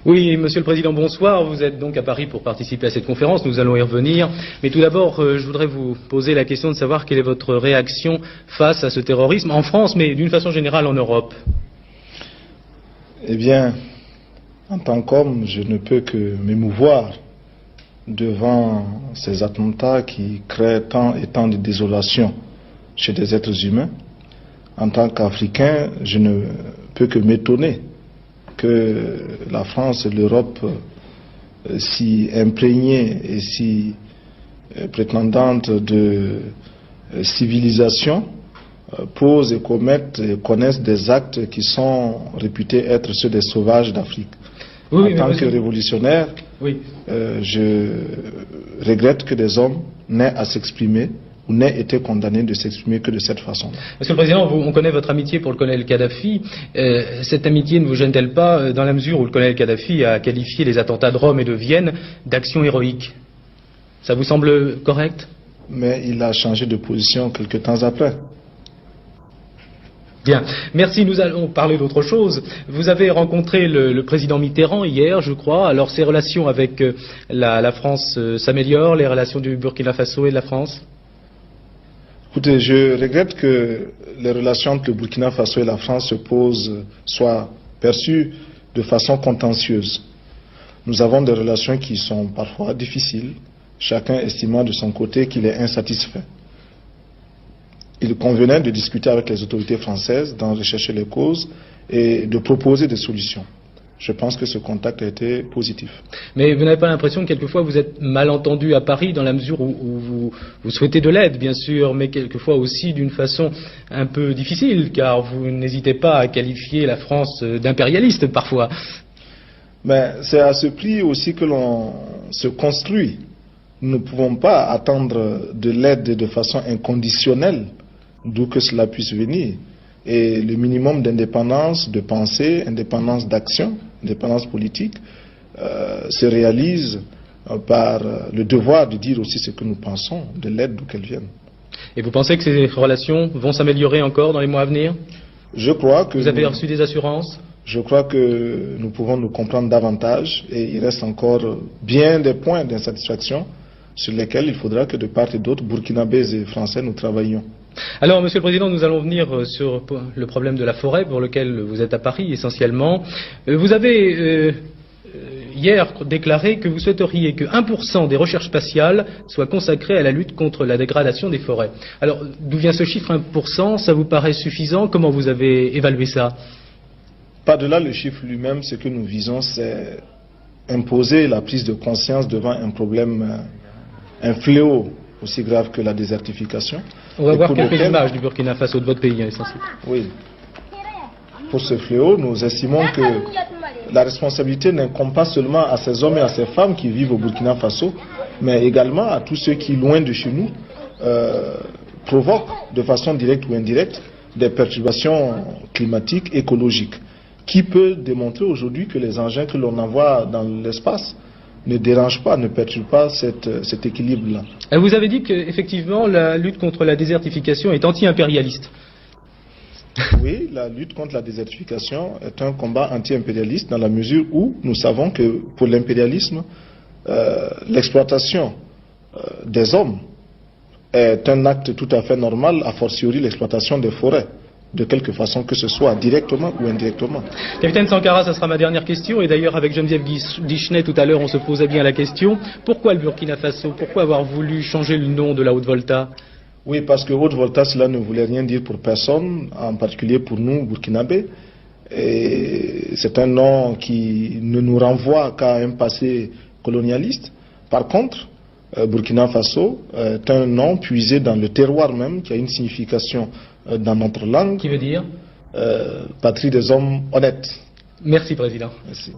Oui, Monsieur le Président, bonsoir. Vous êtes donc à Paris pour participer à cette conférence. Nous allons y revenir. Mais tout d'abord, je voudrais vous poser la question de savoir quelle est votre réaction face à ce terrorisme en France, mais d'une façon générale en Europe. Eh bien, en tant qu'homme, je ne peux que m'émouvoir devant ces attentats qui créent tant et tant de désolation chez des êtres humains. En tant qu'Africain, je ne peux que m'étonner que la France et l'Europe, si imprégnées et si prétendantes de civilisation, posent et commettent et connaissent des actes qui sont réputés être ceux des sauvages d'Afrique. Oui, en tant que révolutionnaire, oui. Je regrette que des hommes n'aient à s'exprimer ou n'aient été condamnés de s'exprimer que de cette façon. Monsieur le Président, on connaît votre amitié pour le colonel Kadhafi. Cette amitié ne vous gêne-t-elle pas dans la mesure où le colonel Kadhafi a qualifié les attentats de Rome et de Vienne d'actions héroïques? Ça vous semble correct? Mais il a changé de position quelque temps après. Bien, merci. Nous allons parler d'autre chose. Vous avez rencontré le président Mitterrand hier, je crois. Alors, ces relations avec la France s'améliorent, les relations du Burkina Faso et de la France? Écoutez, je regrette que les relations entre le Burkina Faso et la France soient perçues de façon contentieuse. Nous avons des relations qui sont parfois difficiles, chacun estimant de son côté qu'il est insatisfait. Il convenait de discuter avec les autorités françaises, d'en rechercher les causes et de proposer des solutions. Je pense que ce contact a été positif. Mais vous n'avez pas l'impression que quelquefois vous êtes mal entendu à Paris dans la mesure où vous souhaitez de l'aide, bien sûr, mais quelquefois aussi d'une façon un peu difficile, car vous n'hésitez pas à qualifier la France d'impérialiste parfois. Mais c'est à ce prix aussi que l'on se construit. Nous ne pouvons pas attendre de l'aide de façon inconditionnelle, d'où que cela puisse venir. Et le minimum d'indépendance de pensée, indépendance d'action, indépendance politique, se réalise par le devoir de dire aussi ce que nous pensons de l'aide d'où qu'elle vienne. Et vous pensez que ces relations vont s'améliorer encore dans les mois à venir? Je crois que... Vous avez reçu des assurances? Je crois que nous pouvons nous comprendre davantage et il reste encore bien des points d'insatisfaction sur lesquels il faudra que de part et d'autre, burkinabés et français, nous travaillions. Alors, Monsieur le Président, nous allons venir sur le problème de la forêt pour lequel vous êtes à Paris essentiellement. Vous avez hier déclaré que vous souhaiteriez que 1% des recherches spatiales soient consacrées à la lutte contre la dégradation des forêts. Alors, d'où vient ce chiffre 1%? Ça vous paraît suffisant? Comment vous avez évalué ça? Par-delà le chiffre lui-même, ce que nous visons, c'est imposer la prise de conscience devant un problème, un fléau aussi grave que la désertification. On va voir quelques images du Burkina Faso, de votre pays, essentiellement. Oui. Pour ce fléau, nous estimons que la responsabilité n'incombe pas seulement à ces hommes et à ces femmes qui vivent au Burkina Faso, mais également à tous ceux qui, loin de chez nous, provoquent de façon directe ou indirecte des perturbations climatiques, écologiques. Qui peut démontrer aujourd'hui que les engins que l'on envoie dans l'espace ne dérange pas, ne perturbe pas cet équilibre-là. Vous avez dit qu'effectivement la lutte contre la désertification est anti-impérialiste. Oui, la lutte contre la désertification est un combat anti-impérialiste dans la mesure où nous savons que pour l'impérialisme, l'exploitation des hommes est un acte tout à fait normal, a fortiori l'exploitation des forêts, de quelque façon que ce soit, directement ou indirectement. Capitaine Sankara, ça sera ma dernière question, et d'ailleurs avec Geneviève Guichenet tout à l'heure on se posait bien la question, pourquoi le Burkina Faso? Pourquoi avoir voulu changer le nom de la Haute-Volta? Oui, parce que Haute-Volta, cela ne voulait rien dire pour personne, en particulier pour nous, burkinabés. Et c'est un nom qui ne nous renvoie qu'à un passé colonialiste. Par contre, Burkina Faso est un nom puisé dans le terroir même, qui a une signification dans notre langue. Qui veut dire patrie des hommes honnêtes. Merci, Président. Merci.